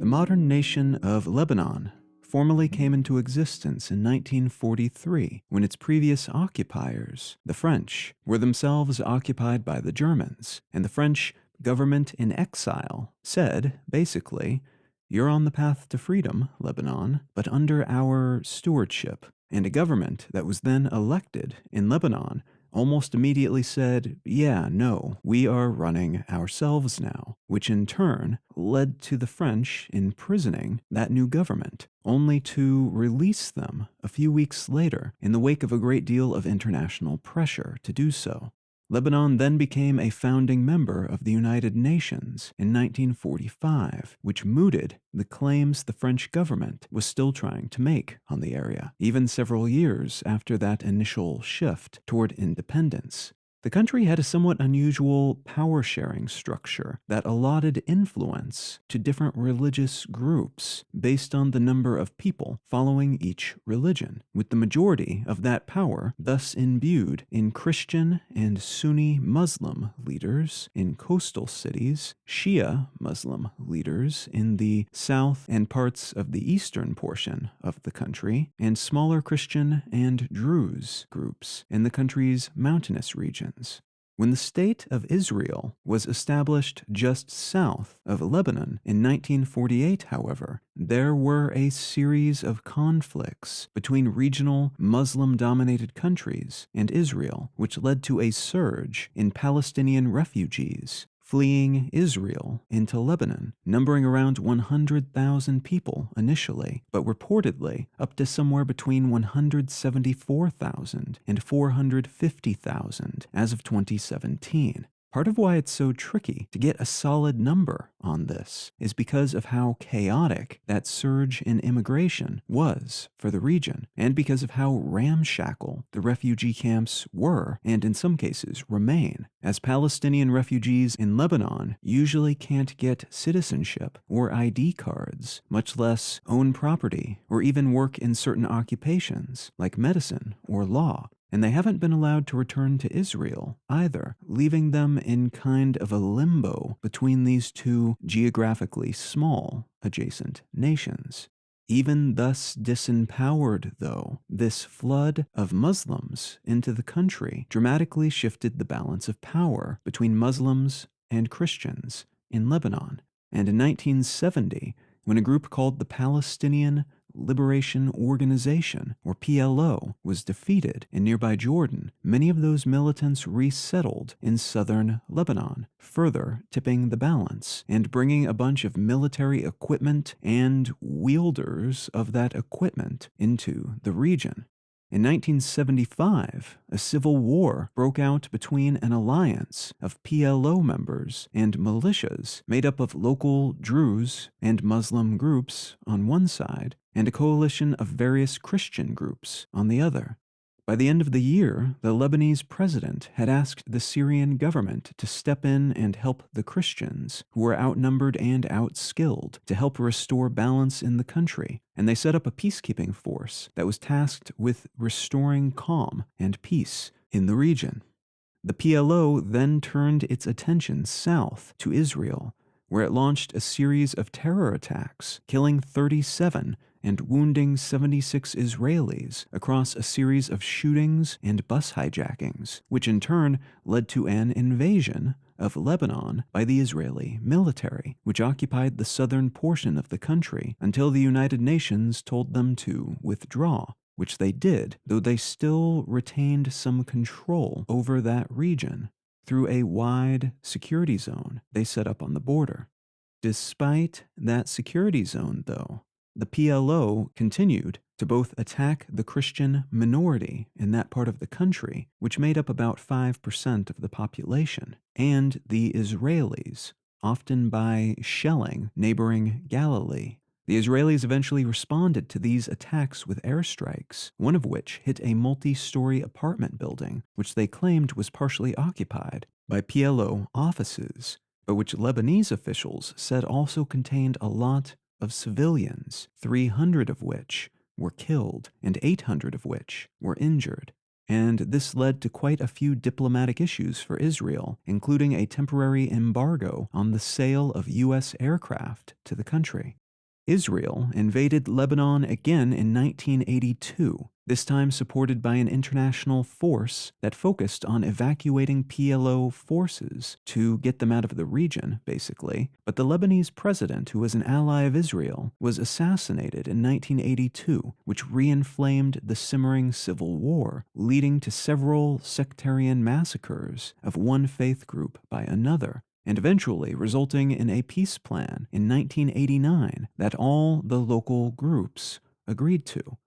The modern nation of Lebanon formally came into existence in 1943 when its previous occupiers, the French, were themselves occupied by the Germans, and the French government in exile said, basically, "You're on the path to freedom, Lebanon, but under our stewardship." And a government that was then elected in Lebanon almost immediately said, "Yeah, no, we are running ourselves now," which in turn led to the French imprisoning that new government, only to release them a few weeks later in the wake of a great deal of international pressure to do so. Lebanon then became a founding member of the United Nations in 1945, which mooted the claims the French government was still trying to make on the area, even several years after that initial shift toward independence. The country had a somewhat unusual power-sharing structure that allotted influence to different religious groups based on the number of people following each religion, with the majority of that power thus imbued in Christian and Sunni Muslim leaders in coastal cities, Shia Muslim leaders in the south and parts of the eastern portion of the country, and smaller Christian and Druze groups in the country's mountainous regions. When the State of Israel was established just south of Lebanon in 1948, however, there were a series of conflicts between regional Muslim-dominated countries and Israel, which led to a surge in Palestinian refugees fleeing Israel into Lebanon, numbering around 100,000 people initially, but reportedly up to somewhere between 174,000 and 450,000 as of 2017. Part of why it's so tricky to get a solid number on this is because of how chaotic that surge in immigration was for the region, and because of how ramshackle the refugee camps were, and in some cases remain, as Palestinian refugees in Lebanon usually can't get citizenship or ID cards, much less own property or even work in certain occupations like medicine or law. And they haven't been allowed to return to Israel either, leaving them in kind of a limbo between these two geographically small adjacent nations. Even thus disempowered, though, this flood of Muslims into the country dramatically shifted the balance of power between Muslims and Christians in Lebanon. And in 1970, when a group called the Palestinian Liberation Organization, or PLO, was defeated in nearby Jordan, many of those militants resettled in southern Lebanon, further tipping the balance and bringing a bunch of military equipment and wielders of that equipment into the region. In 1975, a civil war broke out between an alliance of PLO members and militias made up of local Druze and Muslim groups on one side, and a coalition of various Christian groups on the other. By the end of the year, the Lebanese president had asked the Syrian government to step in and help the Christians, who were outnumbered and outskilled, to help restore balance in the country, and they set up a peacekeeping force that was tasked with restoring calm and peace in the region. The PLO then turned its attention south to Israel, where it launched a series of terror attacks, killing 37 and wounding 76 Israelis across a series of shootings and bus hijackings, which in turn led to an invasion of Lebanon by the Israeli military, which occupied the southern portion of the country until the United Nations told them to withdraw, which they did, though they still retained some control over that region through a wide security zone they set up on the border. Despite that security zone, though, the PLO continued to both attack the Christian minority in that part of the country, which made up about 5% of the population, and the Israelis, often by shelling neighboring Galilee. The Israelis eventually responded to these attacks with airstrikes, one of which hit a multi-story apartment building, which they claimed was partially occupied by PLO offices, but which Lebanese officials said also contained a lot of civilians, 300 of which were killed and 800 of which were injured. And this led to quite a few diplomatic issues for Israel, including a temporary embargo on the sale of U.S. aircraft to the country. Israel invaded Lebanon again in 1982, this time supported by an international force that focused on evacuating PLO forces to get them out of the region, basically. But the Lebanese president, who was an ally of Israel, was assassinated in 1982, which re-inflamed the simmering civil war, leading to several sectarian massacres of one faith group by another, and eventually resulting in a peace plan in 1989 that all the local groups agreed to.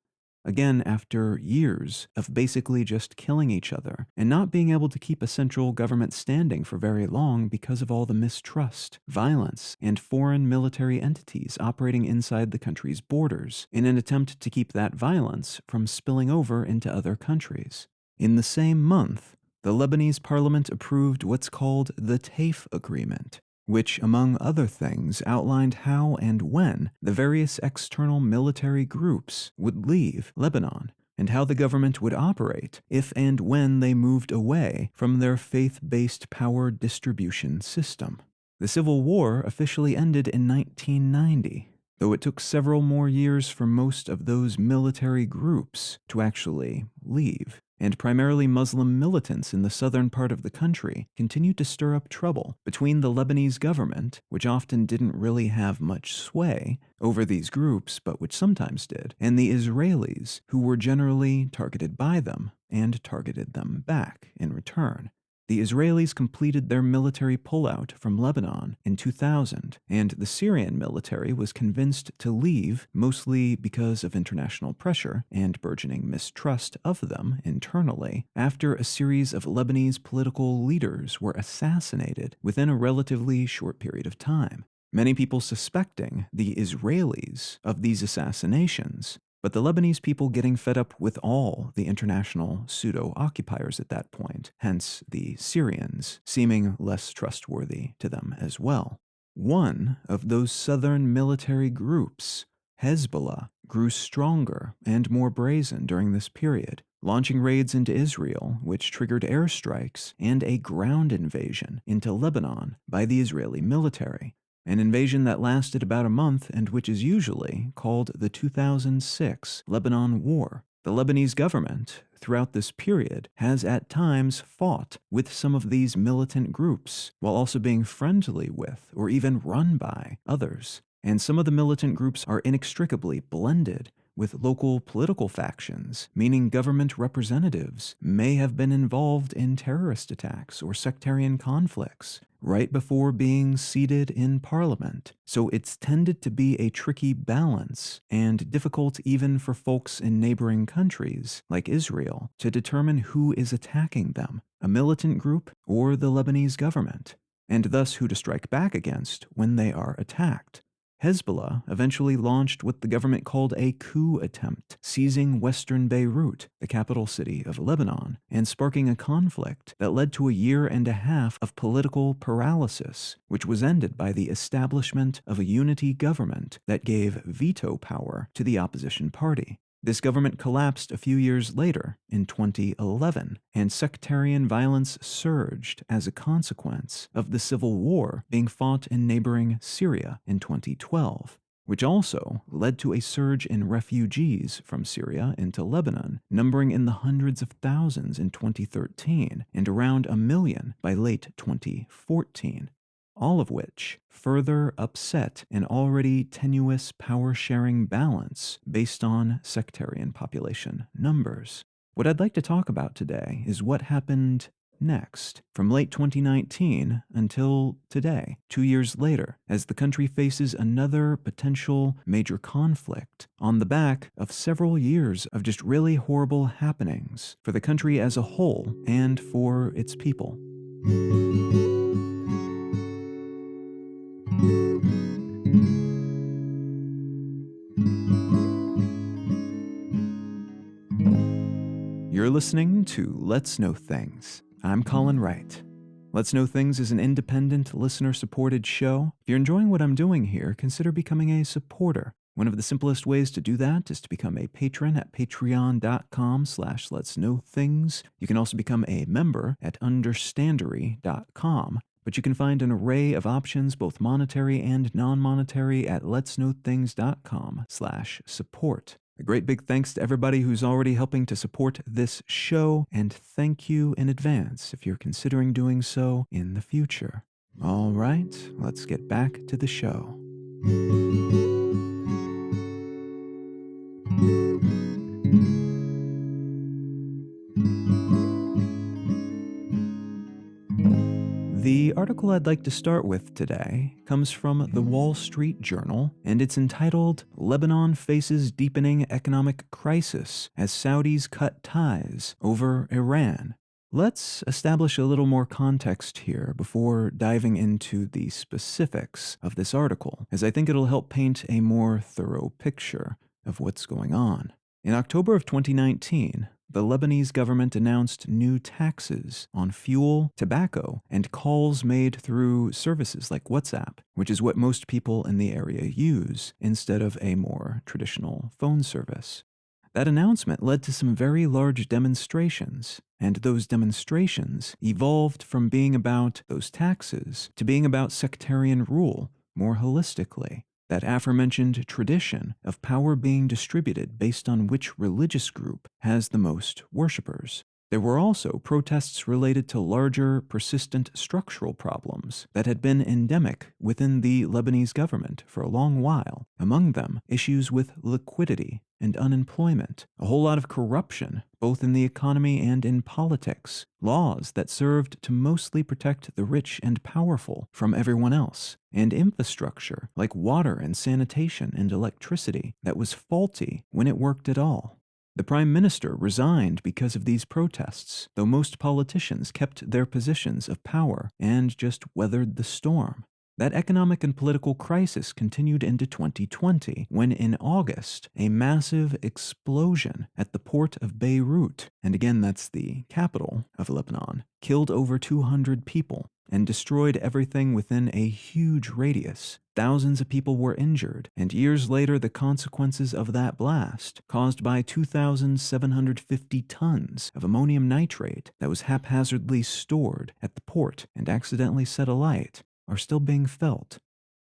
Again, after years of basically just killing each other and not being able to keep a central government standing for very long because of all the mistrust, violence, and foreign military entities operating inside the country's borders in an attempt to keep that violence from spilling over into other countries. In the same month, the Lebanese parliament approved what's called the TAIF Agreement, which, among other things, outlined how and when the various external military groups would leave Lebanon, and how the government would operate if and when they moved away from their faith-based power distribution system. The Civil War officially ended in 1990, though it took several more years for most of those military groups to actually leave. And primarily Muslim militants in the southern part of the country continued to stir up trouble between the Lebanese government, which often didn't really have much sway over these groups, but which sometimes did, and the Israelis, who were generally targeted by them and targeted them back in return. The Israelis completed their military pullout from Lebanon in 2000, and the Syrian military was convinced to leave mostly because of international pressure and burgeoning mistrust of them internally after a series of Lebanese political leaders were assassinated within a relatively short period of time. Many people suspecting the Israelis of these assassinations, but the Lebanese people getting fed up with all the international pseudo-occupiers at that point, hence the Syrians seeming less trustworthy to them as well. One of those southern military groups, Hezbollah, grew stronger and more brazen during this period, launching raids into Israel, which triggered airstrikes and a ground invasion into Lebanon by the Israeli military. An invasion that lasted about a month and which is usually called the 2006 Lebanon War. The Lebanese government, throughout this period, has at times fought with some of these militant groups, while also being friendly with, or even run by, others. And some of the militant groups are inextricably blended with local political factions, meaning government representatives may have been involved in terrorist attacks or sectarian conflicts right before being seated in parliament. So it's tended to be a tricky balance and difficult even for folks in neighboring countries like Israel to determine who is attacking them, a militant group or the Lebanese government, and thus who to strike back against when they are attacked. Hezbollah eventually launched what the government called a coup attempt, seizing western Beirut, the capital city of Lebanon, and sparking a conflict that led to a year and a half of political paralysis, which was ended by the establishment of a unity government that gave veto power to the opposition party. This government collapsed a few years later, in 2011, and sectarian violence surged as a consequence of the civil war being fought in neighboring Syria in 2012, which also led to a surge in refugees from Syria into Lebanon, numbering in the hundreds of thousands in 2013 and around 1 million by late 2014. All of which further upset an already tenuous power-sharing balance based on sectarian population numbers. What I'd like to talk about today is what happened next, from late 2019 until today, 2 years later, as the country faces another potential major conflict on the back of several years of just really horrible happenings for the country as a whole and for its people. You're listening to Let's Know Things. I'm Colin Wright. Let's Know Things is an independent, listener-supported show. If you're enjoying what I'm doing here, consider becoming a supporter. One of the simplest ways to do that is to become a patron at patreon.com/letsknowthings. You can also become a member at understandery.com. but you can find an array of options, both monetary and non-monetary, at letsknowthings.com/support. A great big thanks to everybody who's already helping to support this show, and thank you in advance if you're considering doing so in the future. All right, let's get back to the show. The article I'd like to start with today comes from the Wall Street Journal, and it's entitled "Lebanon Faces Deepening Economic Crisis as Saudis Cut Ties Over Iran." Let's establish a little more context here before diving into the specifics of this article, as I think it'll help paint a more thorough picture of what's going on. In October of 2019, the Lebanese government announced new taxes on fuel, tobacco, and calls made through services like WhatsApp, which is what most people in the area use instead of a more traditional phone service. That announcement led to some very large demonstrations, and those demonstrations evolved from being about those taxes to being about sectarian rule more holistically. That aforementioned tradition of power being distributed based on which religious group has the most worshippers. There were also protests related to larger, persistent structural problems that had been endemic within the Lebanese government for a long while. Among them, issues with liquidity and unemployment, a whole lot of corruption, both in the economy and in politics, laws that served to mostly protect the rich and powerful from everyone else, and infrastructure like water and sanitation and electricity that was faulty when it worked at all. The prime minister resigned because of these protests, though most politicians kept their positions of power and just weathered the storm. That economic and political crisis continued into 2020, when in August, a massive explosion at the port of Beirut, and again that's the capital of Lebanon, killed over 200 people and destroyed everything within a huge radius. Thousands of people were injured, and years later the consequences of that blast, caused by 2,750 tons of ammonium nitrate that was haphazardly stored at the port and accidentally set alight, are still being felt.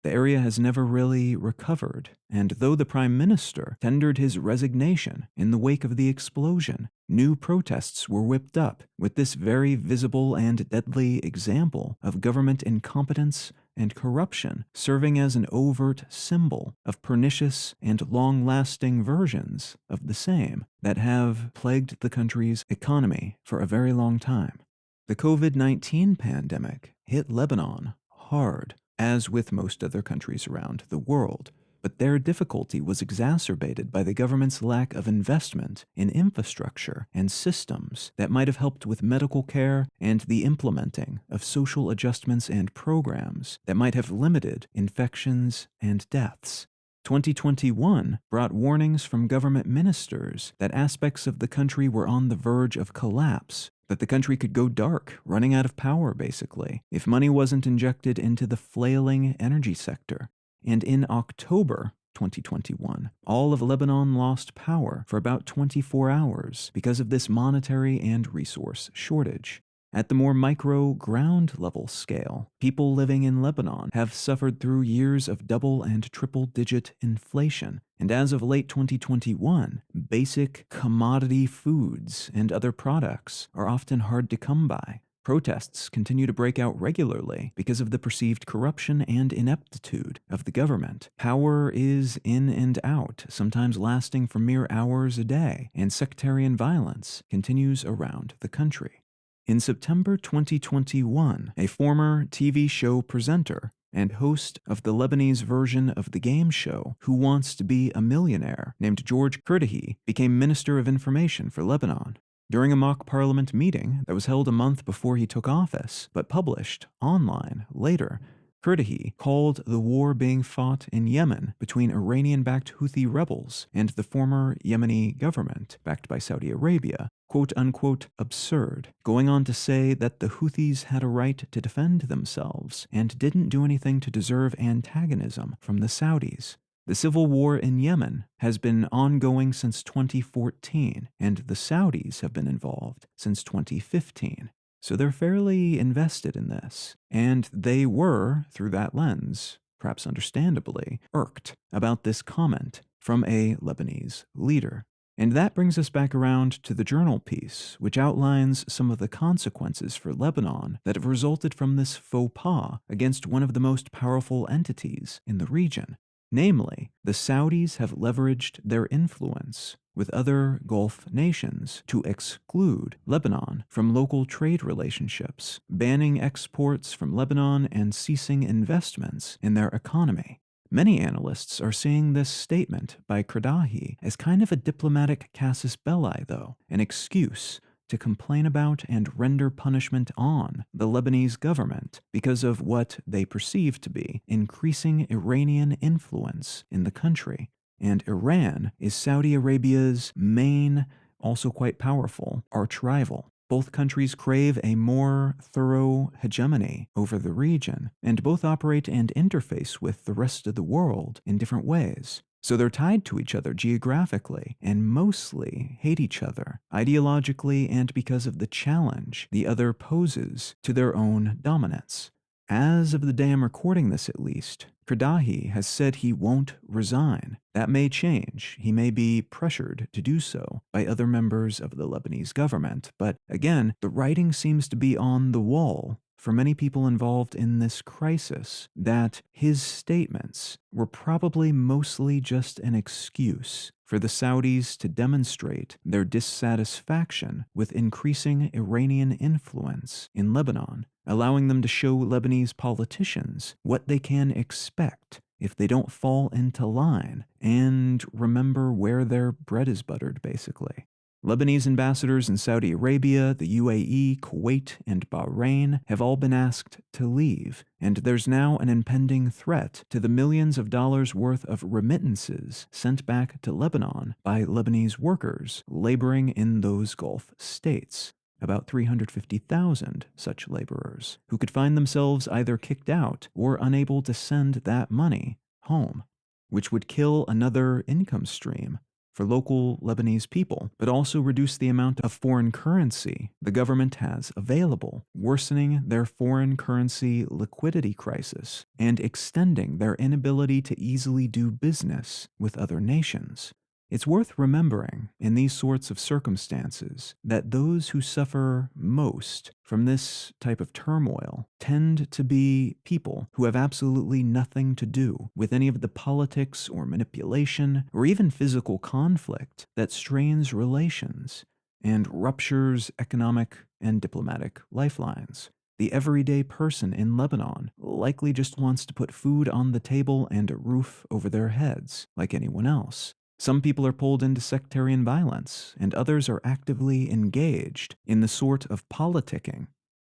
The area has never really recovered, and though the prime minister tendered his resignation in the wake of the explosion, new protests were whipped up, with this very visible and deadly example of government incompetence and corruption serving as an overt symbol of pernicious and long-lasting versions of the same that have plagued the country's economy for a very long time. The COVID-19 pandemic hit Lebanon hard, as with most other countries around the world, but their difficulty was exacerbated by the government's lack of investment in infrastructure and systems that might have helped with medical care and the implementing of social adjustments and programs that might have limited infections and deaths. 2021 brought warnings from government ministers that aspects of the country were on the verge of collapse, that the country could go dark, running out of power basically, if money wasn't injected into the flailing energy sector. And in October 2021, all of Lebanon lost power for about 24 hours because of this monetary and resource shortage. At the more micro ground level scale, people living in Lebanon have suffered through years of double and triple digit inflation, and as of late 2021, basic commodity foods and other products are often hard to come by. Protests continue to break out regularly because of the perceived corruption and ineptitude of the government. Power is in and out, sometimes lasting for mere hours a day, and sectarian violence continues around the country. In September 2021, a former TV show presenter and host of the Lebanese version of the game show Who Wants to Be a Millionaire named George Kurdahi became Minister of Information for Lebanon. During a mock parliament meeting that was held a month before he took office, but published online later, Kurdahi called the war being fought in Yemen between Iranian-backed Houthi rebels and the former Yemeni government, backed by Saudi Arabia, quote-unquote absurd, going on to say that the Houthis had a right to defend themselves and didn't do anything to deserve antagonism from the Saudis. The civil war in Yemen has been ongoing since 2014, and the Saudis have been involved since 2015. So they're fairly invested in this. And they were, through that lens, perhaps understandably, irked about this comment from a Lebanese leader. And that brings us back around to the journal piece, which outlines some of the consequences for Lebanon that have resulted from this faux pas against one of the most powerful entities in the region. Namely, the Saudis have leveraged their influence with other Gulf nations to exclude Lebanon from local trade relationships, banning exports from Lebanon and ceasing investments in their economy. Many analysts are seeing this statement by Qaddafi as kind of a diplomatic casus belli, though, an excuse to complain about and render punishment on the Lebanese government because of what they perceive to be increasing Iranian influence in the country. And Iran is Saudi Arabia's main, also quite powerful, arch-rival. Both countries crave a more thorough hegemony over the region, and both operate and interface with the rest of the world in different ways. So they're tied to each other geographically and mostly hate each other ideologically and because of the challenge the other poses to their own dominance. As of the day I'm recording this at least, Qaddafi has said he won't resign. That may change. He may be pressured to do so by other members of the Lebanese government. But again, the writing seems to be on the wall for many people involved in this crisis that his statements were probably mostly just an excuse for the Saudis to demonstrate their dissatisfaction with increasing Iranian influence in Lebanon, allowing them to show Lebanese politicians what they can expect if they don't fall into line and remember where their bread is buttered, basically. Lebanese ambassadors in Saudi Arabia, the UAE, Kuwait, and Bahrain have all been asked to leave, and there's now an impending threat to the millions of dollars worth of remittances sent back to Lebanon by Lebanese workers laboring in those Gulf states. About 350,000 such laborers, who could find themselves either kicked out or unable to send that money home, which would kill another income stream for local Lebanese people, but also reduce the amount of foreign currency the government has available, worsening their foreign currency liquidity crisis and extending their inability to easily do business with other nations. It's worth remembering in these sorts of circumstances that those who suffer most from this type of turmoil tend to be people who have absolutely nothing to do with any of the politics or manipulation or even physical conflict that strains relations and ruptures economic and diplomatic lifelines. The everyday person in Lebanon likely just wants to put food on the table and a roof over their heads like anyone else. Some people are pulled into sectarian violence, and others are actively engaged in the sort of politicking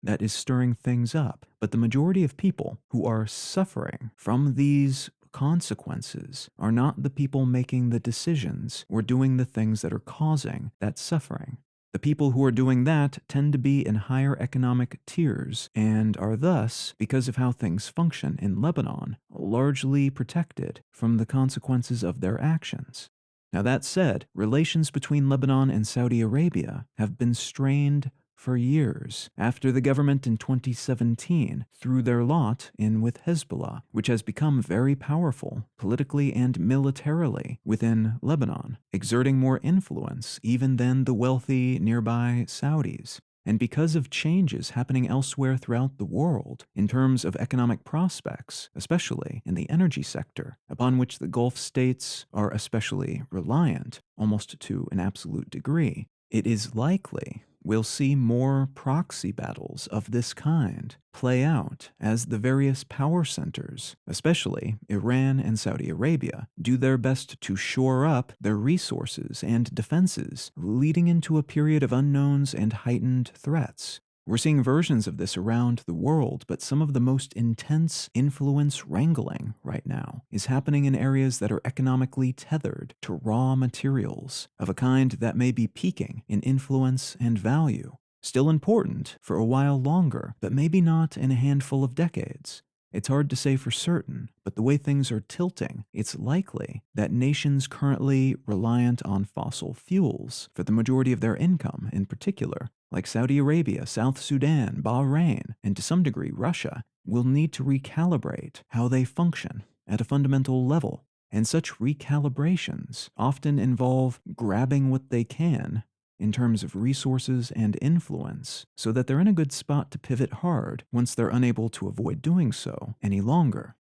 that is stirring things up. But the majority of people who are suffering from these consequences are not the people making the decisions or doing the things that are causing that suffering. The people who are doing that tend to be in higher economic tiers and are thus, because of how things function in Lebanon, largely protected from the consequences of their actions. Now that said, relations between Lebanon and Saudi Arabia have been strained for years after the government in 2017 threw their lot in with Hezbollah, which has become very powerful politically and militarily within Lebanon, exerting more influence even than the wealthy nearby Saudis. And because of changes happening elsewhere throughout the world in terms of economic prospects, especially in the energy sector, upon which the Gulf states are especially reliant, almost to an absolute degree, it is likely we'll see more proxy battles of this kind play out as the various power centers, especially Iran and Saudi Arabia, do their best to shore up their resources and defenses, leading into a period of unknowns and heightened threats. We're seeing versions of this around the world, but some of the most intense influence wrangling right now is happening in areas that are economically tethered to raw materials of a kind that may be peaking in influence and value. Still important for a while longer, but maybe not in a handful of decades. It's hard to say for certain, but the way things are tilting, it's likely that nations currently reliant on fossil fuels for the majority of their income in particular like Saudi Arabia, South Sudan, Bahrain, and to some degree Russia, will need to recalibrate how they function at a fundamental level. And such recalibrations often involve grabbing what they can in terms of resources and influence so that they're in a good spot to pivot hard once they're unable to avoid doing so any longer.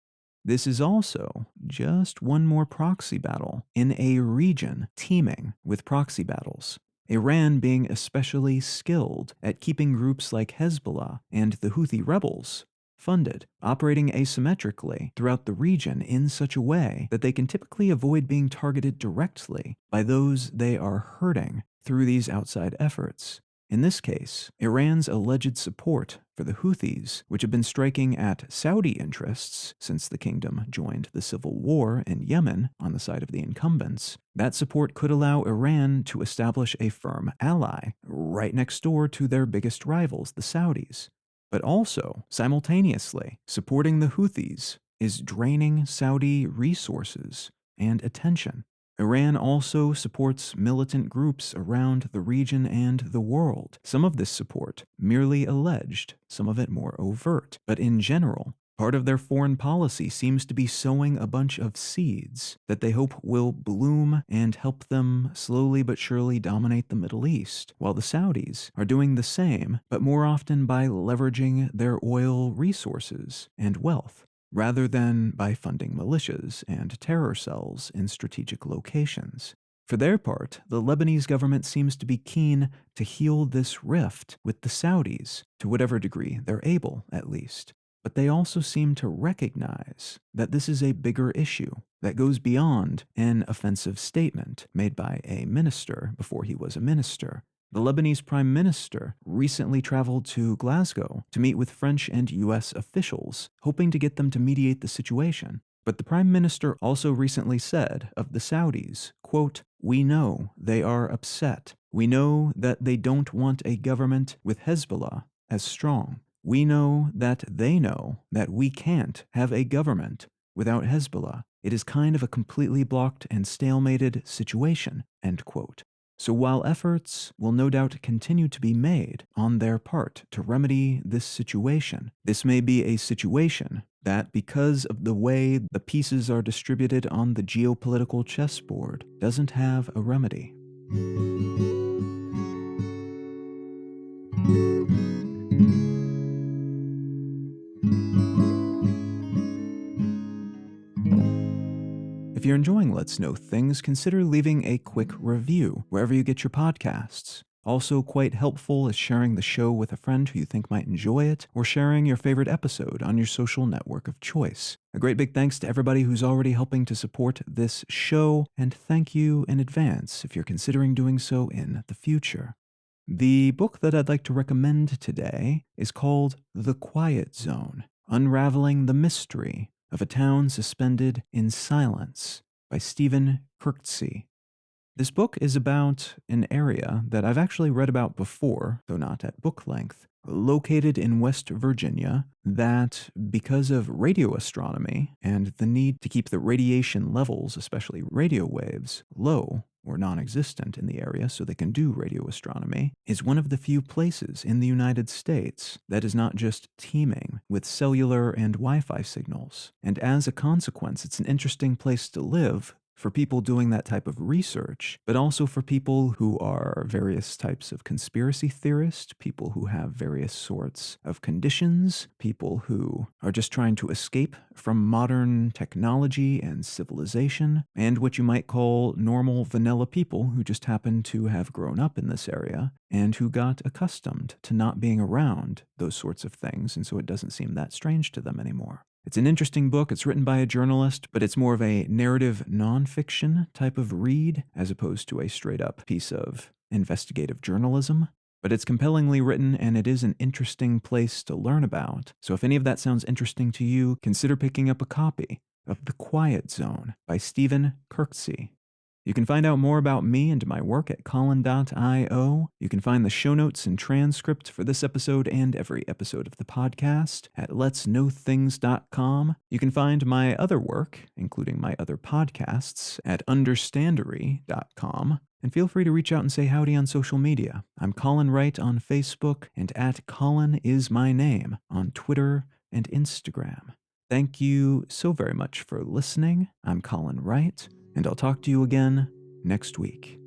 This is also just one more proxy battle in a region teeming with proxy battles. Iran being especially skilled at keeping groups like Hezbollah and the Houthi rebels funded, operating asymmetrically throughout the region in such a way that they can typically avoid being targeted directly by those they are hurting through these outside efforts. In this case, Iran's alleged support for the Houthis, which have been striking at Saudi interests since the kingdom joined the civil war in Yemen on the side of the incumbents, that support could allow Iran to establish a firm ally right next door to their biggest rivals, the Saudis. But also, simultaneously, supporting the Houthis is draining Saudi resources and attention. Iran also supports militant groups around the region and the world. Some of this support merely alleged, some of it more overt. But in general, part of their foreign policy seems to be sowing a bunch of seeds that they hope will bloom and help them slowly but surely dominate the Middle East, while the Saudis are doing the same, but more often by leveraging their oil resources and wealth, rather than by funding militias and terror cells in strategic locations. For their part, the Lebanese government seems to be keen to heal this rift with the Saudis, to whatever degree they're able, at least. But they also seem to recognize that this is a bigger issue that goes beyond an offensive statement made by a minister before he was a minister. The Lebanese prime minister recently traveled to Glasgow to meet with French and U.S. officials, hoping to get them to mediate the situation. But the prime minister also recently said of the Saudis, quote, "We know they are upset. We know that they don't want a government with Hezbollah as strong. We know that they know that we can't have a government without Hezbollah. It is kind of a completely blocked and stalemated situation," end quote. So while efforts will no doubt continue to be made on their part to remedy this situation, this may be a situation that, because of the way the pieces are distributed on the geopolitical chessboard, doesn't have a remedy. If you're enjoying Let's Know Things, consider leaving a quick review wherever you get your podcasts. Also quite helpful is sharing the show with a friend who you think might enjoy it, or sharing your favorite episode on your social network of choice. A great big thanks to everybody who's already helping to support this show, and thank you in advance if you're considering doing so in the future. The book that I'd like to recommend today is called The Quiet Zone: Unraveling the Mystery of a Town Suspended in Silence by Stephen Kirksey. This book is about an area that I've actually read about before, though not at book length, located in West Virginia, that because of radio astronomy and the need to keep the radiation levels, especially radio waves, low or non-existent in the area so they can do radio astronomy, is one of the few places in the United States that is not just teeming with cellular and Wi-Fi signals. And as a consequence, it's an interesting place to live for people doing that type of research, but also for people who are various types of conspiracy theorists, people who have various sorts of conditions, people who are just trying to escape from modern technology and civilization, and what you might call normal vanilla people who just happen to have grown up in this area and who got accustomed to not being around those sorts of things, and so it doesn't seem that strange to them anymore. It's an interesting book. It's written by a journalist, but it's more of a narrative nonfiction type of read as opposed to a straight-up piece of investigative journalism. But it's compellingly written, and it is an interesting place to learn about. So if any of that sounds interesting to you, consider picking up a copy of The Quiet Zone by Stephen Kirksey. You can find out more about me and my work at Colin.io. You can find the show notes and transcript for this episode and every episode of the podcast at letsknowthings.com. You can find my other work, including my other podcasts, at understandery.com. And feel free to reach out and say howdy on social media. I'm Colin Wright on Facebook and at Colin is my name on Twitter and Instagram. Thank you so very much for listening. I'm Colin Wright, and I'll talk to you again next week.